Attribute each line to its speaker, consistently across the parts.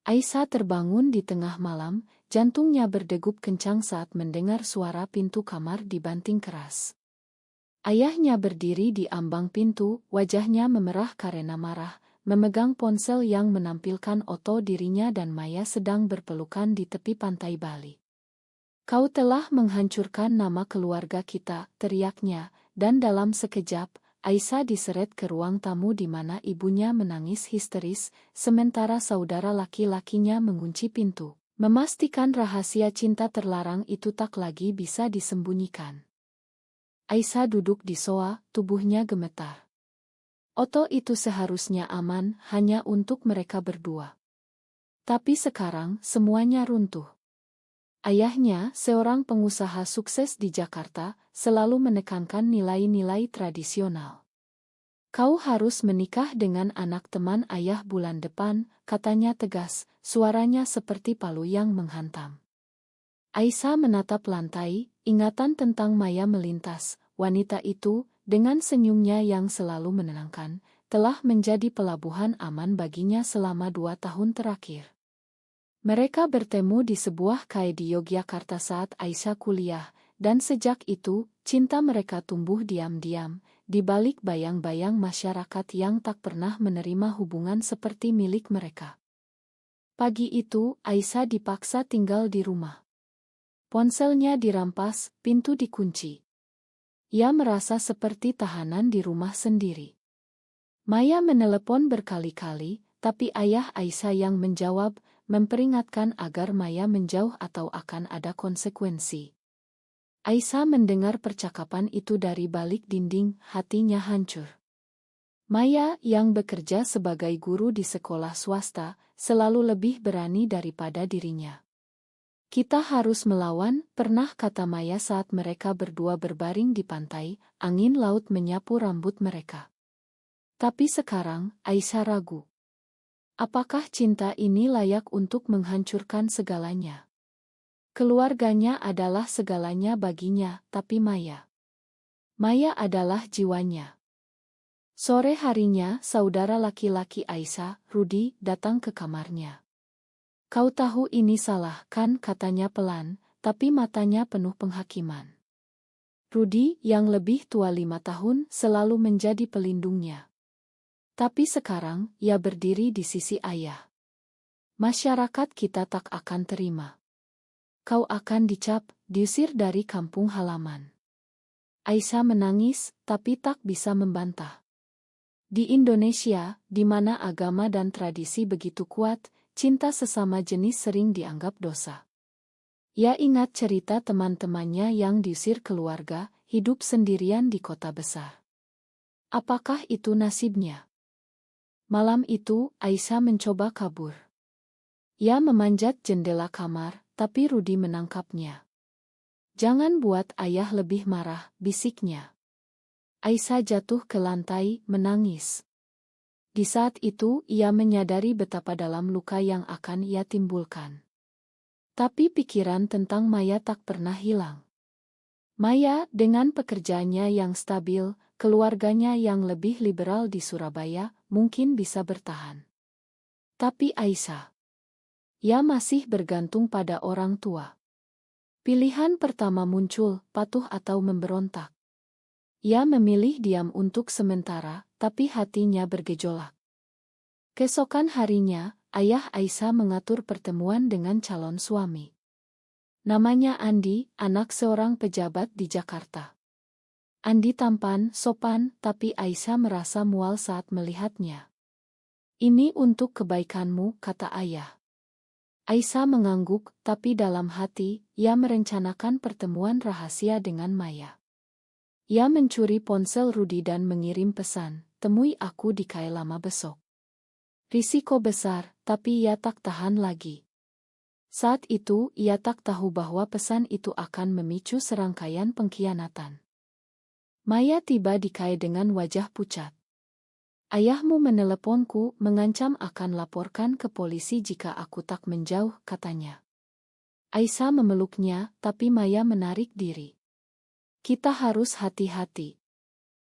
Speaker 1: Aisyah terbangun di tengah malam, jantungnya berdegup kencang saat mendengar suara pintu kamar dibanting keras. Ayahnya berdiri di ambang pintu, wajahnya memerah karena marah, memegang ponsel yang menampilkan foto dirinya dan Maya sedang berpelukan di tepi pantai Bali. "Kau telah menghancurkan nama keluarga kita," teriaknya, dan dalam sekejap, Aisyah diseret ke ruang tamu di mana ibunya menangis histeris, sementara saudara laki-lakinya mengunci pintu, memastikan rahasia cinta terlarang itu tak lagi bisa disembunyikan. Aisyah duduk di sofa, tubuhnya gemetar. Foto itu seharusnya aman hanya untuk mereka berdua. Tapi sekarang semuanya runtuh. Ayahnya, seorang pengusaha sukses di Jakarta, selalu menekankan nilai-nilai tradisional. "Kau harus menikah dengan anak teman ayah bulan depan," katanya tegas, suaranya seperti palu yang menghantam. Aisyah menatap lantai, ingatan tentang Maya melintas. Wanita itu, dengan senyumnya yang selalu menenangkan, telah menjadi pelabuhan aman baginya selama 2 tahun terakhir. Mereka bertemu di sebuah cafe di Yogyakarta saat Aisyah kuliah, dan sejak itu, cinta mereka tumbuh diam-diam, di balik bayang-bayang masyarakat yang tak pernah menerima hubungan seperti milik mereka. Pagi itu, Aisyah dipaksa tinggal di rumah. Ponselnya dirampas, pintu dikunci. Ia merasa seperti tahanan di rumah sendiri. Maya menelepon berkali-kali, tapi ayah Aisyah yang menjawab, memperingatkan agar Maya menjauh atau akan ada konsekuensi. Aisyah mendengar percakapan itu dari balik dinding, hatinya hancur. Maya, yang bekerja sebagai guru di sekolah swasta, selalu lebih berani daripada dirinya. "Kita harus melawan," pernah kata Maya saat mereka berdua berbaring di pantai, angin laut menyapu rambut mereka. Tapi sekarang, Aisyah ragu. Apakah cinta ini layak untuk menghancurkan segalanya? Keluarganya adalah segalanya baginya, tapi Maya adalah jiwanya. Sore harinya, saudara laki-laki Aisyah, Rudi, datang ke kamarnya. "Kau tahu ini salah, kan?" katanya pelan, tapi matanya penuh penghakiman. Rudi, yang lebih tua 5 tahun, selalu menjadi pelindungnya. Tapi sekarang, ia berdiri di sisi ayah. "Masyarakat kita tak akan terima. Kau akan dicap, diusir dari kampung halaman." Aisyah menangis, tapi tak bisa membantah. Di Indonesia, di mana agama dan tradisi begitu kuat, cinta sesama jenis sering dianggap dosa. Ia ingat cerita teman-temannya yang diusir keluarga, hidup sendirian di kota besar. Apakah itu nasibnya? Malam itu, Aisyah mencoba kabur. Ia memanjat jendela kamar, tapi Rudi menangkapnya. "Jangan buat ayah lebih marah," bisiknya. Aisyah jatuh ke lantai, menangis. Di saat itu, ia menyadari betapa dalam luka yang akan ia timbulkan. Tapi pikiran tentang Maya tak pernah hilang. Maya, dengan pekerjaannya yang stabil, keluarganya yang lebih liberal di Surabaya, mungkin bisa bertahan. Tapi Aisyah, ia masih bergantung pada orang tua. Pilihan pertama muncul, patuh atau memberontak. Ia memilih diam untuk sementara, tapi hatinya bergejolak. Keesokan harinya, ayah Aisyah mengatur pertemuan dengan calon suami. Namanya Andi, anak seorang pejabat di Jakarta. Andi tampan, sopan, tapi Aisyah merasa mual saat melihatnya. "Ini untuk kebaikanmu," kata ayah. Aisyah mengangguk, tapi dalam hati, ia merencanakan pertemuan rahasia dengan Maya. Ia mencuri ponsel Rudi dan mengirim pesan, "Temui aku di Cafe Lama besok." Risiko besar, tapi ia tak tahan lagi. Saat itu, ia tak tahu bahwa pesan itu akan memicu serangkaian pengkhianatan. Maya tiba di Cafe dengan wajah pucat. "Ayahmu meneleponku, mengancam akan laporkan ke polisi jika aku tak menjauh," katanya. Aisyah memeluknya, tapi Maya menarik diri. "Kita harus hati-hati."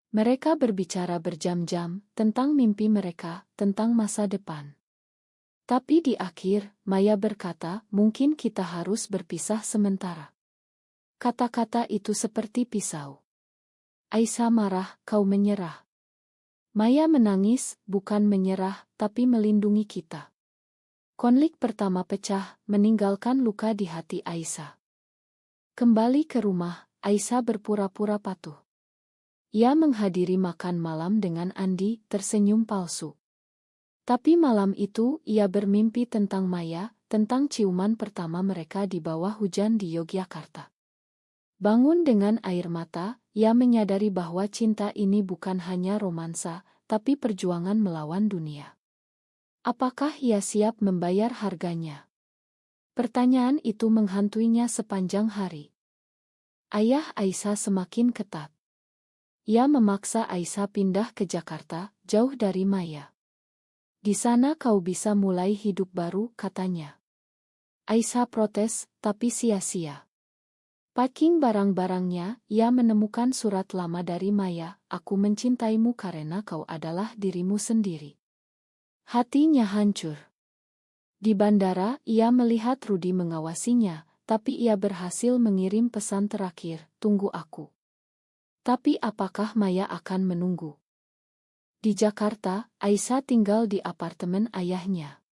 Speaker 1: Mereka berbicara berjam-jam, tentang mimpi mereka, tentang masa depan. Tapi di akhir, Maya berkata, mungkin kita harus berpisah sementara. Kata-kata itu seperti pisau. Aisyah marah, kau menyerah. Maya menangis, bukan menyerah, tapi melindungi kita. Konflik pertama pecah, meninggalkan luka di hati Aisyah. Kembali ke rumah, Aisyah berpura-pura patuh. Ia menghadiri makan malam dengan Andi, tersenyum palsu. Tapi malam itu, ia bermimpi tentang Maya, tentang ciuman pertama mereka di bawah hujan di Yogyakarta. Bangun dengan air mata, ia menyadari bahwa cinta ini bukan hanya romansa, tapi perjuangan melawan dunia. Apakah ia siap membayar harganya? Pertanyaan itu menghantuinya sepanjang hari. Ayah Aisyah semakin ketat. Ia memaksa Aisyah pindah ke Jakarta, jauh dari Maya. Di sana kau bisa mulai hidup baru, katanya. Aisyah protes, tapi sia-sia. Packing barang-barangnya, ia menemukan surat lama dari Maya, aku mencintaimu karena kau adalah dirimu sendiri. Hatinya hancur. Di bandara, ia melihat Rudi mengawasinya, tapi ia berhasil mengirim pesan terakhir, tunggu aku. Tapi apakah Maya akan menunggu? Di Jakarta, Aisyah tinggal di apartemen ayahnya.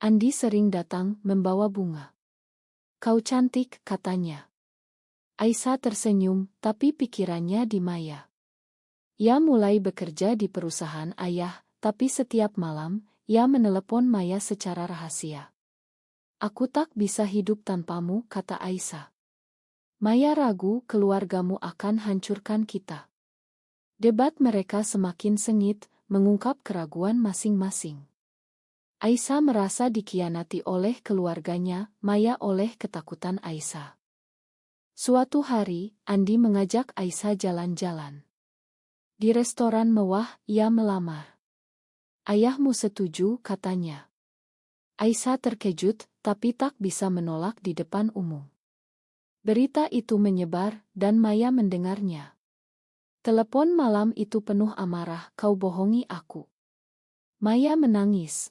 Speaker 1: Andi sering datang membawa bunga. Kau cantik, katanya. Aisyah tersenyum, tapi pikirannya di Maya. Ia mulai bekerja di perusahaan ayah, tapi setiap malam, ia menelepon Maya secara rahasia. Aku tak bisa hidup tanpamu, kata Aisyah. Maya ragu keluargamu akan hancurkan kita. Debat mereka semakin sengit, mengungkap keraguan masing-masing. Aisyah merasa dikhianati oleh keluarganya, Maya oleh ketakutan Aisyah. Suatu hari, Andi mengajak Aisyah jalan-jalan. Di restoran mewah, ia melamar. Ayahmu setuju, katanya. Aisyah terkejut, tapi tak bisa menolak di depan umum. Berita itu menyebar, dan Maya mendengarnya. Telepon malam itu penuh amarah, kau bohongi aku. Maya menangis.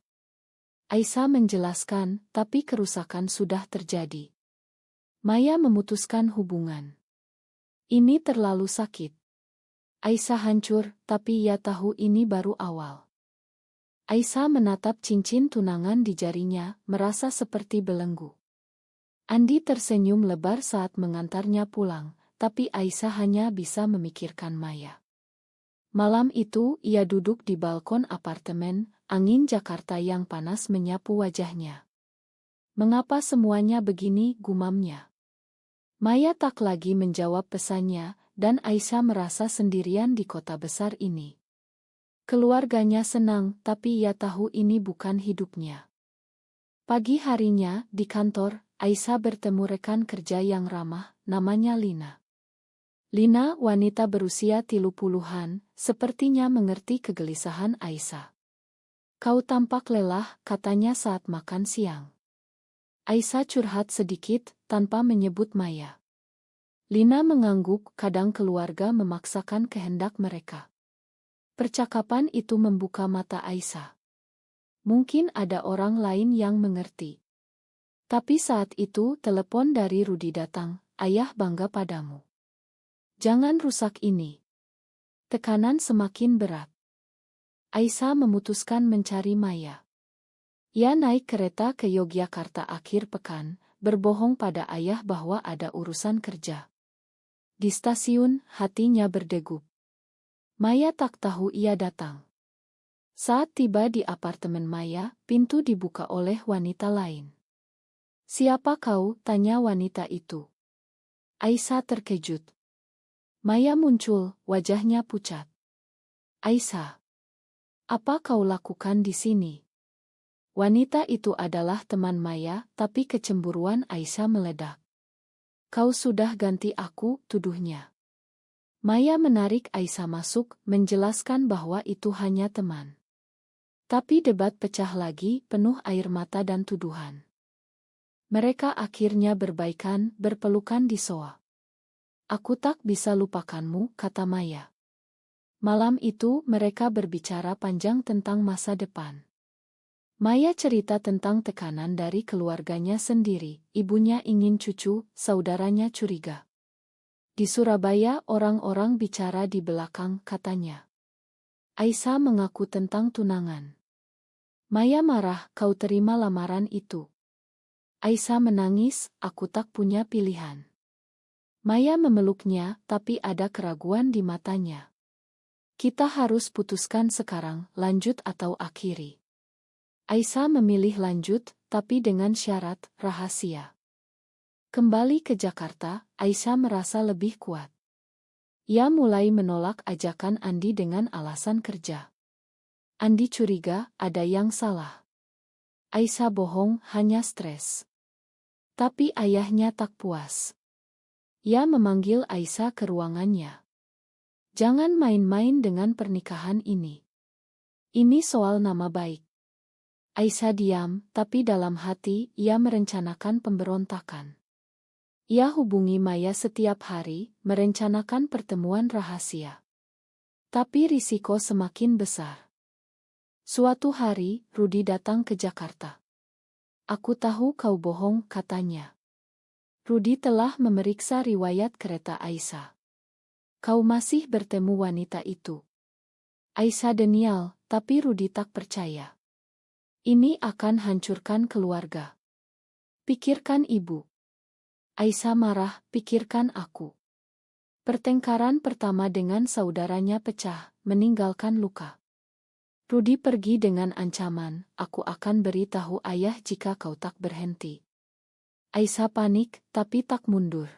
Speaker 1: Aisyah menjelaskan, tapi kerusakan sudah terjadi. Maya memutuskan hubungan. Ini terlalu sakit. Aisyah hancur, tapi ia tahu ini baru awal. Aisyah menatap cincin tunangan di jarinya, merasa seperti belenggu. Andi tersenyum lebar saat mengantarnya pulang, tapi Aisyah hanya bisa memikirkan Maya. Malam itu, ia duduk di balkon apartemen, angin Jakarta yang panas menyapu wajahnya. Mengapa semuanya begini, gumamnya. Maya tak lagi menjawab pesannya, dan Aisyah merasa sendirian di kota besar ini. Keluarganya senang, tapi ia tahu ini bukan hidupnya. Pagi harinya, di kantor, Aisyah bertemu rekan kerja yang ramah, namanya Lina. Lina, wanita berusia 30-an, sepertinya mengerti kegelisahan Aisyah. Kau tampak lelah, katanya saat makan siang. Aisyah curhat sedikit, tanpa menyebut Maya. Lina mengangguk, kadang keluarga memaksakan kehendak mereka. Percakapan itu membuka mata Aisyah. Mungkin ada orang lain yang mengerti. Tapi saat itu telepon dari Rudi datang, ayah bangga padamu. Jangan rusak ini. Tekanan semakin berat. Aisyah memutuskan mencari Maya. Ia naik kereta ke Yogyakarta akhir pekan, berbohong pada ayah bahwa ada urusan kerja. Di stasiun, hatinya berdegup. Maya tak tahu ia datang. Saat tiba di apartemen Maya, pintu dibuka oleh wanita lain. Siapa kau? Tanya wanita itu. Aisyah terkejut. Maya muncul, wajahnya pucat. Aisyah, apa kau lakukan di sini? Wanita itu adalah teman Maya, tapi kecemburuan Aisyah meledak. Kau sudah ganti aku, tuduhnya. Maya menarik Aisyah masuk, menjelaskan bahwa itu hanya teman. Tapi debat pecah lagi, penuh air mata dan tuduhan. Mereka akhirnya berbaikan, berpelukan di soa. Aku tak bisa lupakanmu, kata Maya. Malam itu mereka berbicara panjang tentang masa depan. Maya cerita tentang tekanan dari keluarganya sendiri, ibunya ingin cucu, saudaranya curiga. Di Surabaya orang-orang bicara di belakang, katanya. Aisyah mengaku tentang tunangan. Maya marah, kau terima lamaran itu. Aisyah menangis, aku tak punya pilihan. Maya memeluknya, tapi ada keraguan di matanya. Kita harus putuskan sekarang, lanjut atau akhiri. Aisyah memilih lanjut, tapi dengan syarat, rahasia. Kembali ke Jakarta, Aisyah merasa lebih kuat. Ia mulai menolak ajakan Andi dengan alasan kerja. Andi curiga, ada yang salah. Aisyah bohong, hanya stres. Tapi ayahnya tak puas. Ia memanggil Aisyah ke ruangannya. Jangan main-main dengan pernikahan ini. Ini soal nama baik. Aisyah diam, tapi dalam hati ia merencanakan pemberontakan. Ia hubungi Maya setiap hari, merencanakan pertemuan rahasia. Tapi risiko semakin besar. Suatu hari, Rudi datang ke Jakarta. Aku tahu kau bohong, katanya. Rudi telah memeriksa riwayat kereta Aisyah. Kau masih bertemu wanita itu. Aisyah denial, tapi Rudi tak percaya. Ini akan hancurkan keluarga. Pikirkan ibu. Aisyah marah, pikirkan aku. Pertengkaran pertama dengan saudaranya pecah, meninggalkan luka. Rudi pergi dengan ancaman, aku akan beritahu ayah jika kau tak berhenti. Aisyah panik, tapi tak mundur.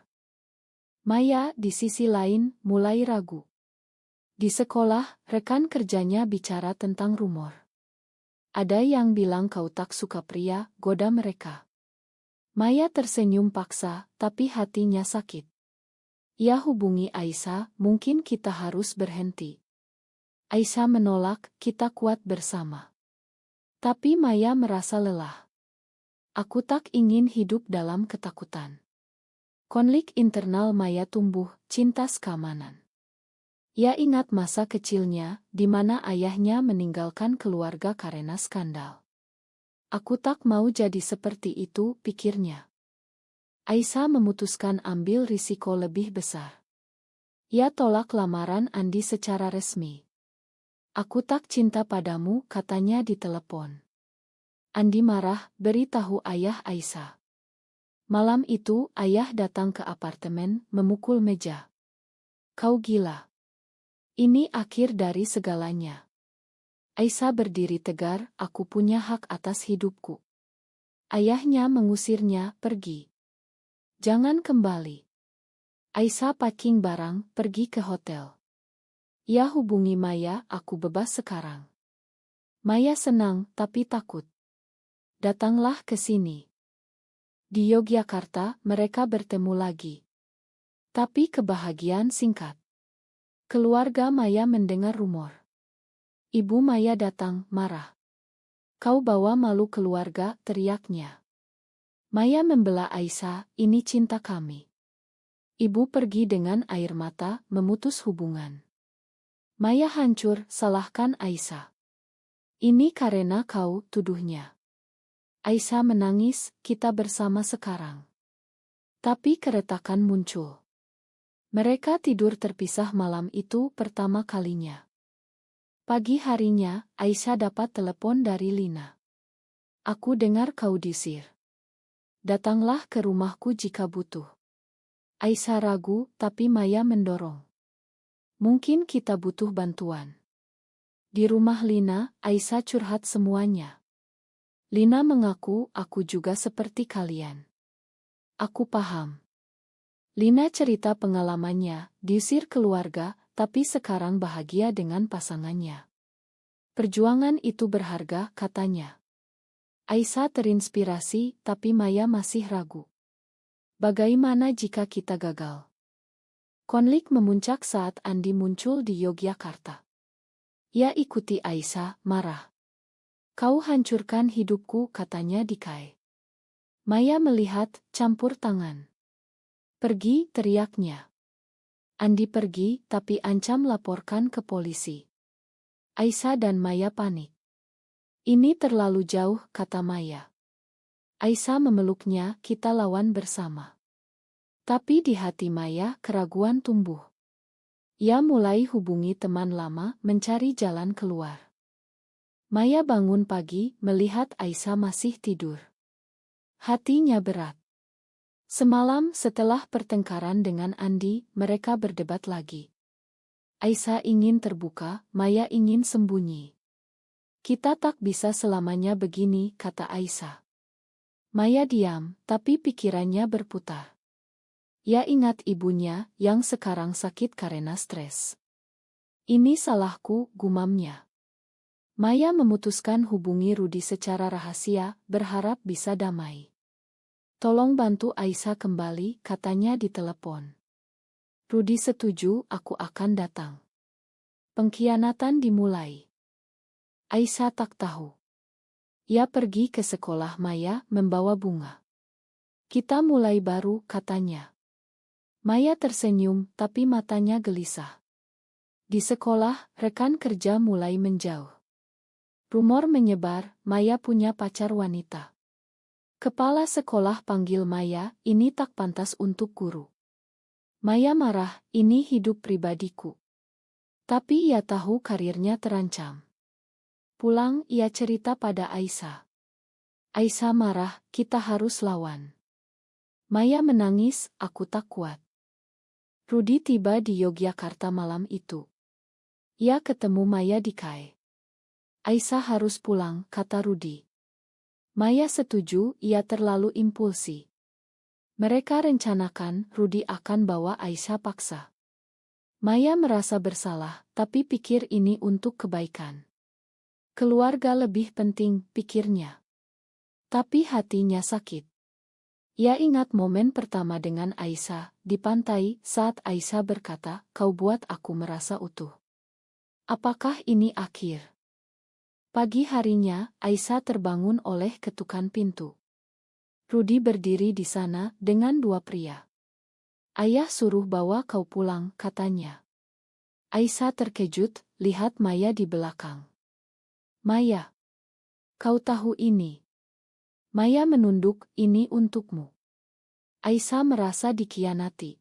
Speaker 1: Maya, di sisi lain, mulai ragu. Di sekolah, rekan kerjanya bicara tentang rumor. Ada yang bilang kau tak suka pria, goda mereka. Maya tersenyum paksa, tapi hatinya sakit. Ia hubungi Aisyah, mungkin kita harus berhenti. Aisyah menolak, kita kuat bersama. Tapi Maya merasa lelah. Aku tak ingin hidup dalam ketakutan. Konflik internal Maya tumbuh, cinta keamanan. Ia ingat masa kecilnya, di mana ayahnya meninggalkan keluarga karena skandal. Aku tak mau jadi seperti itu, pikirnya. Aisyah memutuskan ambil risiko lebih besar. Ia tolak lamaran Andi secara resmi. Aku tak cinta padamu, katanya di telepon. Andi marah, beritahu ayah Aisyah. Malam itu, ayah datang ke apartemen, memukul meja. Kau gila. Ini akhir dari segalanya. Aisyah berdiri tegar, aku punya hak atas hidupku. Ayahnya mengusirnya, pergi. Jangan kembali. Aisyah packing barang, pergi ke hotel. Ia hubungi Maya, aku bebas sekarang. Maya senang, tapi takut. Datanglah ke sini. Di Yogyakarta, mereka bertemu lagi. Tapi kebahagiaan singkat. Keluarga Maya mendengar rumor. Ibu Maya datang, marah. Kau bawa malu keluarga, teriaknya. Maya membela Aisyah, ini cinta kami. Ibu pergi dengan air mata, memutus hubungan. Maya hancur, salahkan Aisyah. Ini karena kau, tuduhnya. Aisyah menangis, kita bersama sekarang. Tapi keretakan muncul. Mereka tidur terpisah malam itu pertama kalinya. Pagi harinya, Aisyah dapat telepon dari Lina. Aku dengar kau diusir. Datanglah ke rumahku jika butuh. Aisyah ragu, tapi Maya mendorong. Mungkin kita butuh bantuan. Di rumah Lina, Aisyah curhat semuanya. Lina mengaku, aku juga seperti kalian. Aku paham. Lina cerita pengalamannya, diusir keluarga, tapi sekarang bahagia dengan pasangannya. Perjuangan itu berharga, katanya. Aisyah terinspirasi, tapi Maya masih ragu. Bagaimana jika kita gagal? Konflik memuncak saat Andi muncul di Yogyakarta. Ia ikuti Aisyah, marah. Kau hancurkan hidupku, katanya di Kai. Maya melihat, campur tangan. Pergi, teriaknya. Andi pergi, tapi ancam laporkan ke polisi. Aisyah dan Maya panik. Ini terlalu jauh, kata Maya. Aisyah memeluknya, kita lawan bersama. Tapi di hati Maya keraguan tumbuh. Ia mulai hubungi teman lama, mencari jalan keluar. Maya bangun pagi, melihat Aisyah masih tidur. Hatinya berat. Semalam setelah pertengkaran dengan Andi, mereka berdebat lagi. Aisyah ingin terbuka, Maya ingin sembunyi. Kita tak bisa selamanya begini, kata Aisyah. Maya diam, tapi pikirannya berputar. Ia ingat ibunya yang sekarang sakit karena stres. Ini salahku, gumamnya. Maya memutuskan hubungi Rudi secara rahasia, berharap bisa damai. Tolong bantu Aisyah kembali, katanya di telepon. Rudi setuju, aku akan datang. Pengkhianatan dimulai. Aisyah tak tahu. Ia pergi ke sekolah Maya membawa bunga. Kita mulai baru, katanya. Maya tersenyum, tapi matanya gelisah. Di sekolah, rekan kerja mulai menjauh. Rumor menyebar, Maya punya pacar wanita. Kepala sekolah panggil Maya, ini tak pantas untuk guru. Maya marah, ini hidup pribadiku. Tapi ia tahu karirnya terancam. Pulang, ia cerita pada Aisyah. Aisyah marah, kita harus lawan. Maya menangis, aku tak kuat. Rudi tiba di Yogyakarta malam itu. Ia ketemu Maya di KAI. Aisyah harus pulang, kata Rudi. Maya setuju, ia terlalu impulsi. Mereka rencanakan Rudi akan bawa Aisyah paksa. Maya merasa bersalah, tapi pikir ini untuk kebaikan. Keluarga lebih penting, pikirnya. Tapi hatinya sakit. Ia ingat momen pertama dengan Aisyah, di pantai, saat Aisyah berkata, kau buat aku merasa utuh. Apakah ini akhir? Pagi harinya, Aisyah terbangun oleh ketukan pintu. Rudi berdiri di sana dengan dua pria. Ayah suruh bawa kau pulang, katanya. Aisyah terkejut, lihat Maya di belakang. Maya, kau tahu ini? Maya menunduk, ini untukmu. Aisyah merasa dikhianati.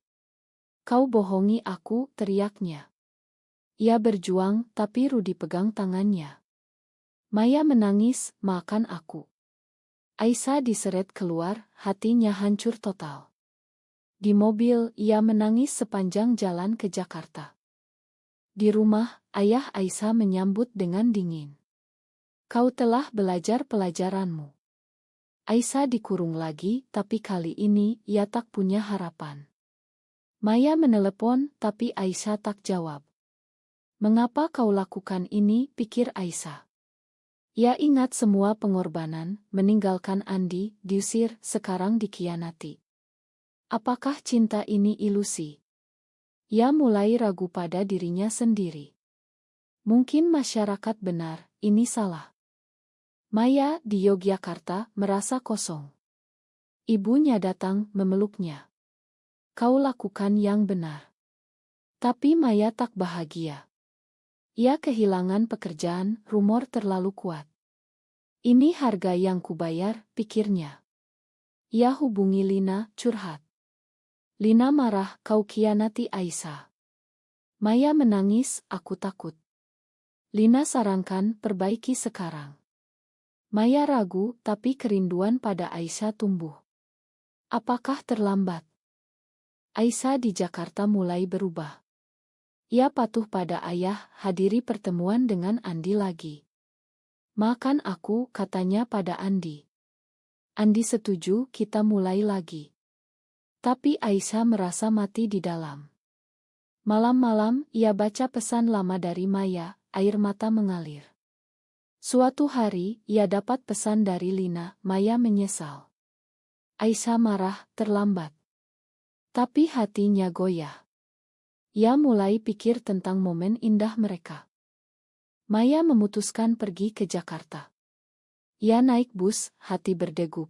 Speaker 1: Kau bohongi aku, teriaknya. Ia berjuang, tapi Rudi pegang tangannya. Maya menangis, makan aku. Aisyah diseret keluar, hatinya hancur total. Di mobil, ia menangis sepanjang jalan ke Jakarta. Di rumah, ayah Aisyah menyambut dengan dingin. Kau telah belajar pelajaranmu. Aisyah dikurung lagi, tapi kali ini ia tak punya harapan. Maya menelepon, tapi Aisyah tak jawab. Mengapa kau lakukan ini, pikir Aisyah. Ia ingat semua pengorbanan, meninggalkan Andi, diusir, sekarang dikhianati. Apakah cinta ini ilusi? Ia mulai ragu pada dirinya sendiri. Mungkin masyarakat benar, ini salah. Maya di Yogyakarta merasa kosong. Ibunya datang memeluknya. Kau lakukan yang benar. Tapi Maya tak bahagia. Ia kehilangan pekerjaan, rumor terlalu kuat. Ini harga yang kubayar, pikirnya. Ia hubungi Lina, curhat. Lina marah, kau khianati Aisyah. Maya menangis, aku takut. Lina sarankan, perbaiki sekarang. Maya ragu, tapi kerinduan pada Aisyah tumbuh. Apakah terlambat? Aisyah di Jakarta mulai berubah. Ia patuh pada ayah, hadiri pertemuan dengan Andi lagi. Makan aku, katanya pada Andi. Andi setuju, kita mulai lagi. Tapi Aisyah merasa mati di dalam. Malam-malam, ia baca pesan lama dari Maya, air mata mengalir. Suatu hari, ia dapat pesan dari Lina, Maya menyesal. Aisyah marah, terlambat. Tapi hatinya goyah. Ia mulai pikir tentang momen indah mereka. Maya memutuskan pergi ke Jakarta. Ia naik bus, hati berdegup.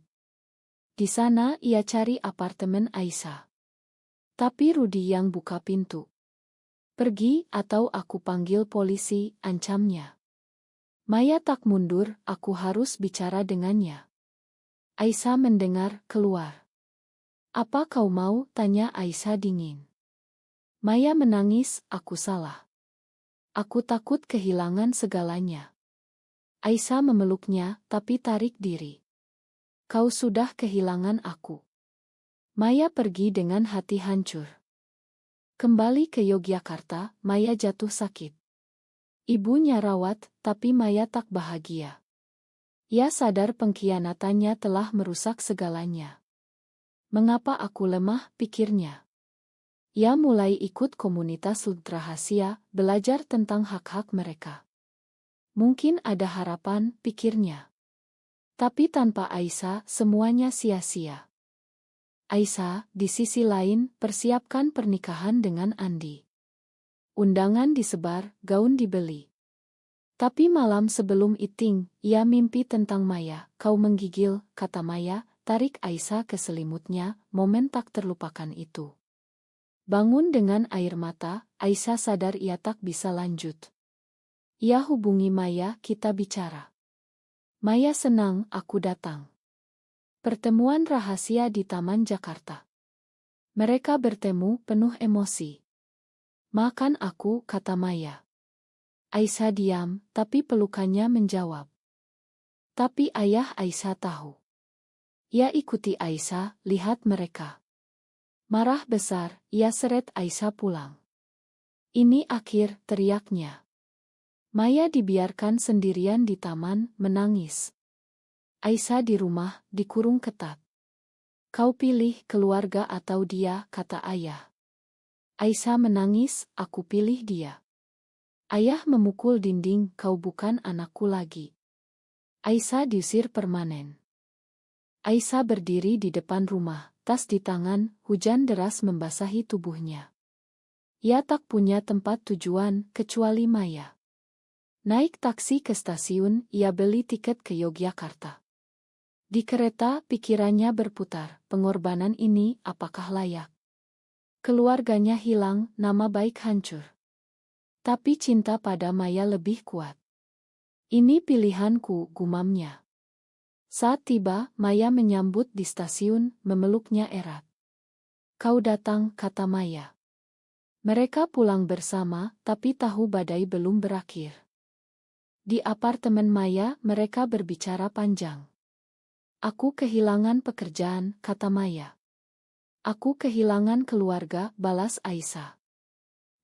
Speaker 1: Di sana ia cari apartemen Aisyah. Tapi Rudi yang buka pintu. Pergi atau aku panggil polisi, ancamnya. Maya tak mundur, aku harus bicara dengannya. Aisyah mendengar, keluar. Apa kau mau? Tanya Aisyah dingin. Maya menangis, aku salah. Aku takut kehilangan segalanya. Aisyah memeluknya, tapi tarik diri. Kau sudah kehilangan aku. Maya pergi dengan hati hancur. Kembali ke Yogyakarta, Maya jatuh sakit. Ibunya rawat, tapi Maya tak bahagia. Ia sadar pengkhianatannya telah merusak segalanya. Mengapa aku lemah, pikirnya. Ia mulai ikut komunitas rahasia, belajar tentang hak-hak mereka. Mungkin ada harapan, pikirnya. Tapi tanpa Aisyah, semuanya sia-sia. Aisyah, di sisi lain, persiapkan pernikahan dengan Andi. Undangan disebar, gaun dibeli. Tapi malam sebelum iting, ia mimpi tentang Maya. Kau menggigil, kata Maya, tarik Aisyah ke selimutnya, momen tak terlupakan itu. Bangun dengan air mata, Aisyah sadar ia tak bisa lanjut. Ia hubungi Maya, kita bicara. Maya senang, aku datang. Pertemuan rahasia di Taman Jakarta. Mereka bertemu penuh emosi. Makan aku, kata Maya. Aisyah diam, tapi pelukannya menjawab. Tapi ayah Aisyah tahu. Ia ikuti Aisyah, lihat mereka. Marah besar, ia seret Aisyah pulang. Ini akhir, teriaknya. Maya dibiarkan sendirian di taman, menangis. Aisyah di rumah, dikurung ketat. Kau pilih keluarga atau dia, kata ayah. Aisyah menangis, aku pilih dia. Ayah memukul dinding, kau bukan anakku lagi. Aisyah diusir permanen. Aisyah berdiri di depan rumah, tas di tangan, hujan deras membasahi tubuhnya. Ia tak punya tempat tujuan, kecuali Maya. Naik taksi ke stasiun, ia beli tiket ke Yogyakarta. Di kereta, pikirannya berputar, pengorbanan ini apakah layak? Keluarganya hilang, nama baik hancur. Tapi cinta pada Maya lebih kuat. Ini pilihanku, gumamnya. Saat tiba, Maya menyambut di stasiun, memeluknya erat. Kau datang, kata Maya. Mereka pulang bersama, tapi tahu badai belum berakhir. Di apartemen Maya, mereka berbicara panjang. Aku kehilangan pekerjaan, kata Maya. Aku kehilangan keluarga, balas Aisyah.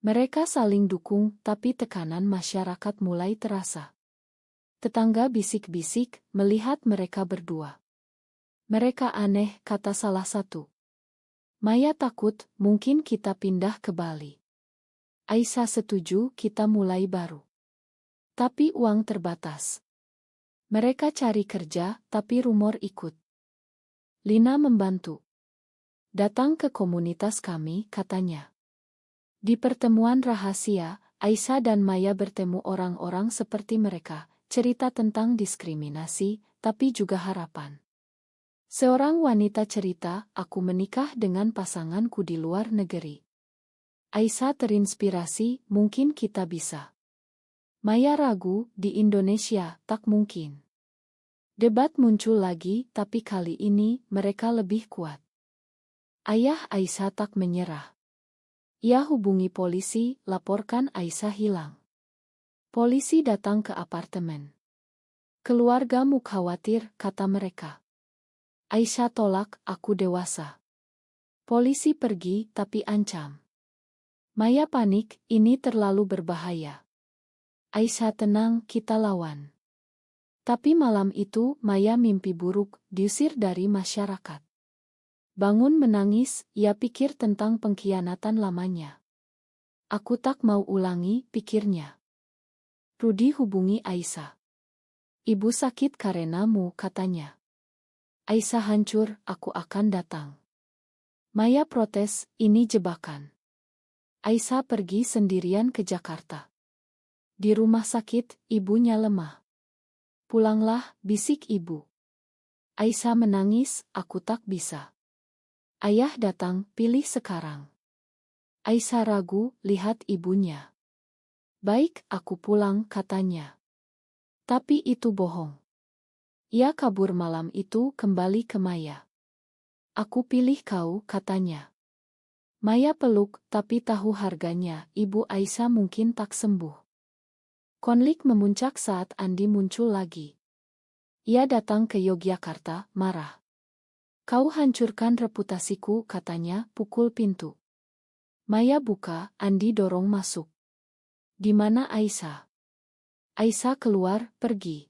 Speaker 1: Mereka saling dukung, tapi tekanan masyarakat mulai terasa. Tetangga bisik-bisik, melihat mereka berdua. Mereka aneh, kata salah satu. Maya takut, mungkin kita pindah ke Bali. Aisyah setuju, kita mulai baru. Tapi uang terbatas. Mereka cari kerja, tapi rumor ikut. Lina membantu. Datang ke komunitas kami, katanya. Di pertemuan rahasia, Aisyah dan Maya bertemu orang-orang seperti mereka, cerita tentang diskriminasi, tapi juga harapan. Seorang wanita cerita, aku menikah dengan pasanganku di luar negeri. Aisyah terinspirasi, mungkin kita bisa. Maya ragu, di Indonesia, tak mungkin. Debat muncul lagi, tapi kali ini, mereka lebih kuat. Ayah Aisyah tak menyerah. Ia hubungi polisi, laporkan Aisyah hilang. Polisi datang ke apartemen. Keluargamu khawatir, kata mereka. Aisyah tolak, aku dewasa. Polisi pergi, tapi ancam. Maya panik, ini terlalu berbahaya. Aisyah tenang, kita lawan. Tapi malam itu, Maya mimpi buruk, diusir dari masyarakat. Bangun menangis, ia pikir tentang pengkhianatan lamanya. Aku tak mau ulangi, pikirnya. Rudi hubungi Aisyah. Ibu sakit karenamu, katanya. Aisyah hancur, aku akan datang. Maya protes, ini jebakan. Aisyah pergi sendirian ke Jakarta. Di rumah sakit, ibunya lemah. Pulanglah, bisik ibu. Aisyah menangis, aku tak bisa. Ayah datang, pilih sekarang. Aisyah ragu, lihat ibunya. Baik, aku pulang, katanya. Tapi itu bohong. Ia kabur malam itu kembali ke Maya. Aku pilih kau, katanya. Maya peluk, tapi tahu harganya, Ibu Aisyah mungkin tak sembuh. Konflik memuncak saat Andi muncul lagi. Ia datang ke Yogyakarta, marah. Kau hancurkan reputasiku, katanya, pukul pintu. Maya buka, Andi dorong masuk. Di mana Aisyah? Aisyah keluar, pergi.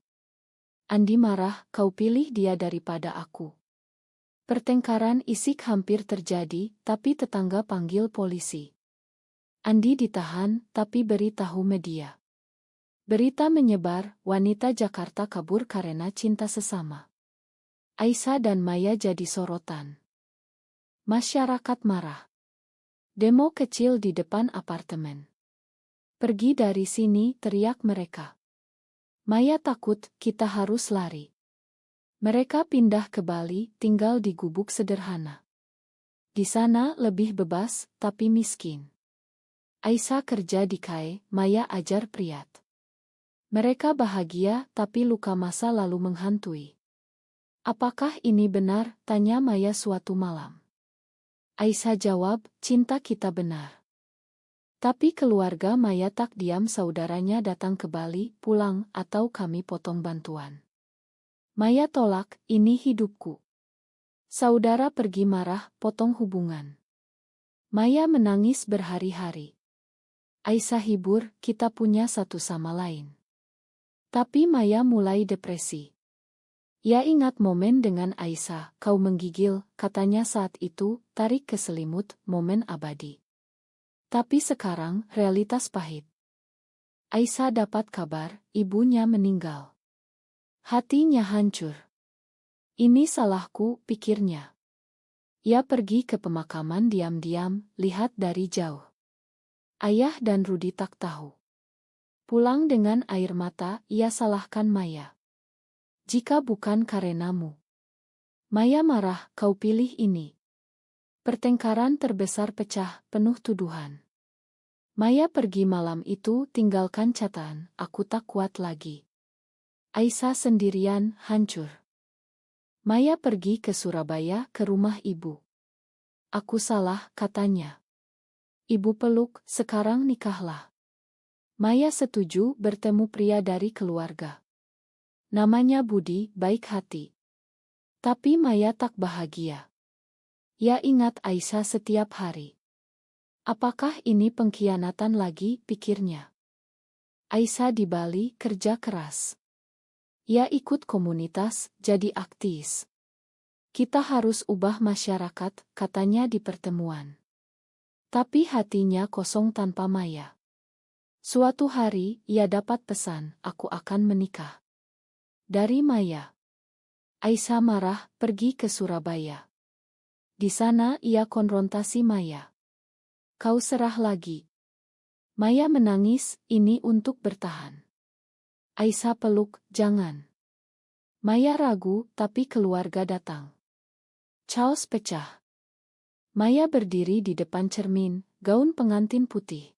Speaker 1: Andi marah, kau pilih dia daripada aku. Pertengkaran isik hampir terjadi, tapi tetangga panggil polisi. Andi ditahan, tapi beritahu media. Berita menyebar, wanita Jakarta kabur karena cinta sesama. Aisyah dan Maya jadi sorotan. Masyarakat marah. Demo kecil di depan apartemen. Pergi dari sini, teriak mereka. Maya takut, kita harus lari. Mereka pindah ke Bali, tinggal di gubuk sederhana. Di sana lebih bebas, tapi miskin. Aisyah kerja di KAI, Maya ajar priat. Mereka bahagia, tapi luka masa lalu menghantui. Apakah ini benar? Tanya Maya suatu malam. Aisyah jawab, cinta kita benar. Tapi keluarga Maya tak diam, saudaranya datang ke Bali, pulang, atau kami potong bantuan. Maya tolak, ini hidupku. Saudara pergi marah, potong hubungan. Maya menangis berhari-hari. Aisyah hibur, kita punya satu sama lain. Tapi Maya mulai depresi. Ia ingat momen dengan Aisyah, kau menggigil, katanya saat itu, tarik ke selimut, momen abadi. Tapi sekarang, realitas pahit. Aisyah dapat kabar, ibunya meninggal. Hatinya hancur. Ini salahku, pikirnya. Ia pergi ke pemakaman diam-diam, lihat dari jauh. Ayah dan Rudi tak tahu. Pulang dengan air mata, ia salahkan Maya. Jika bukan karenamu. Maya marah, kau pilih ini. Pertengkaran terbesar pecah, penuh tuduhan. Maya pergi malam itu, tinggalkan catatan, aku tak kuat lagi. Aisyah sendirian, hancur. Maya pergi ke Surabaya, ke rumah ibu. Aku salah, katanya. Ibu peluk, sekarang nikahlah. Maya setuju bertemu pria dari keluarga. Namanya Budi, baik hati. Tapi Maya tak bahagia. Ia ingat Aisyah setiap hari. Apakah ini pengkhianatan lagi, pikirnya. Aisyah di Bali kerja keras. Ia ikut komunitas, jadi aktivis. Kita harus ubah masyarakat, katanya di pertemuan. Tapi hatinya kosong tanpa Maya. Suatu hari, ia dapat pesan, aku akan menikah. Dari Maya. Aisyah marah, pergi ke Surabaya. Di sana ia konfrontasi Maya. Kau serah lagi. Maya menangis, ini untuk bertahan. Aisyah peluk, jangan. Maya ragu, tapi keluarga datang. Chaos pecah. Maya berdiri di depan cermin, gaun pengantin putih.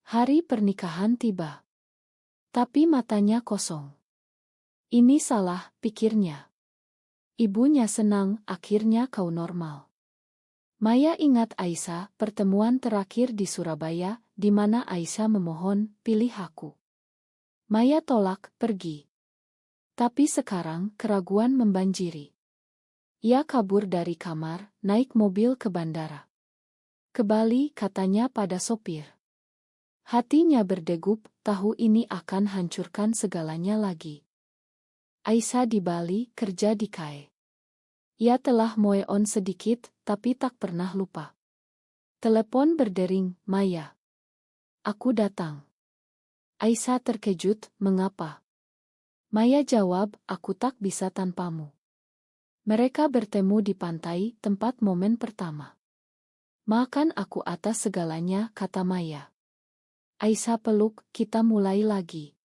Speaker 1: Hari pernikahan tiba. Tapi matanya kosong. Ini salah, pikirnya. Ibunya senang, akhirnya kau normal. Maya ingat Aisyah, pertemuan terakhir di Surabaya, di mana Aisyah memohon, pilih aku. Maya tolak, pergi. Tapi sekarang, keraguan membanjiri. Ia kabur dari kamar, naik mobil ke bandara. Ke Bali, katanya pada sopir. Hatinya berdegup, tahu ini akan hancurkan segalanya lagi. Aisyah di Bali, kerja di KAI. Ia telah move on sedikit, tapi tak pernah lupa. Telepon berdering, Maya. Aku datang. Aisyah terkejut, mengapa? Maya jawab, aku tak bisa tanpamu. Mereka bertemu di pantai, tempat momen pertama. Makan aku atas segalanya, kata Maya. Aisyah peluk, kita mulai lagi.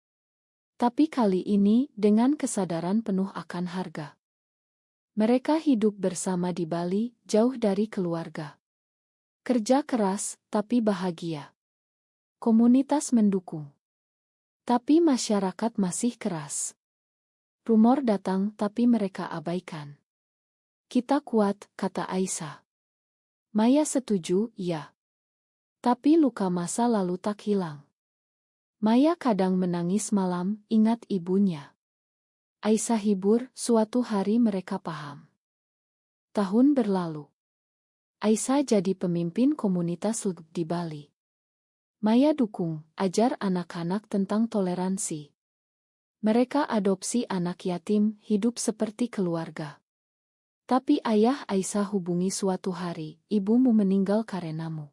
Speaker 1: Tapi kali ini, dengan kesadaran penuh akan harga. Mereka hidup bersama di Bali, jauh dari keluarga. Kerja keras, tapi bahagia. Komunitas mendukung. Tapi masyarakat masih keras. Rumor datang tapi mereka abaikan. Kita kuat, kata Aisyah. Maya setuju, ya. Tapi luka masa lalu tak hilang. Maya kadang menangis malam, ingat ibunya. Aisyah hibur, suatu hari mereka paham. Tahun berlalu. Aisyah jadi pemimpin komunitas LGB di Bali. Maya dukung, ajar anak-anak tentang toleransi. Mereka adopsi anak yatim, hidup seperti keluarga. Tapi ayah Aisyah hubungi suatu hari, ibumu meninggal karenamu.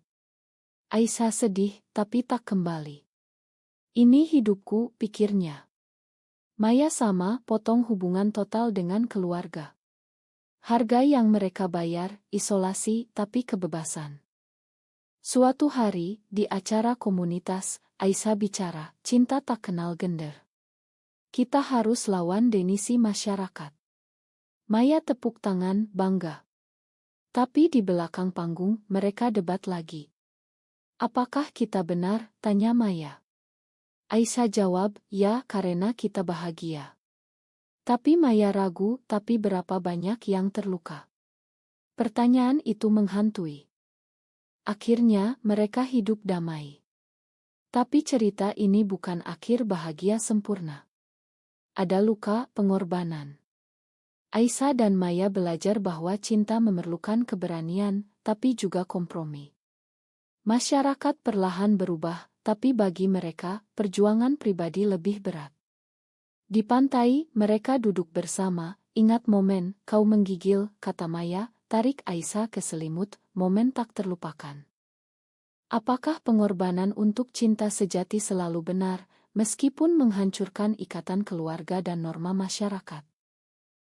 Speaker 1: Aisyah sedih, tapi tak kembali. Ini hidupku, pikirnya. Maya sama, potong hubungan total dengan keluarga. Harga yang mereka bayar, isolasi, tapi kebebasan. Suatu hari, di acara komunitas, Aisyah bicara, cinta tak kenal gender. Kita harus lawan denisi masyarakat. Maya tepuk tangan, bangga. Tapi di belakang panggung, mereka debat lagi. Apakah kita benar? Tanya Maya. Aisyah jawab, ya, karena kita bahagia. Tapi Maya ragu, tapi berapa banyak yang terluka? Pertanyaan itu menghantui. Akhirnya, mereka hidup damai. Tapi cerita ini bukan akhir bahagia sempurna. Ada luka, pengorbanan. Aisyah dan Maya belajar bahwa cinta memerlukan keberanian, tapi juga kompromi. Masyarakat perlahan berubah, tapi bagi mereka, perjuangan pribadi lebih berat. Di pantai, mereka duduk bersama, ingat momen, kau menggigil, kata Maya, tarik Aisyah ke selimut, momen tak terlupakan. Apakah pengorbanan untuk cinta sejati selalu benar, meskipun menghancurkan ikatan keluarga dan norma masyarakat?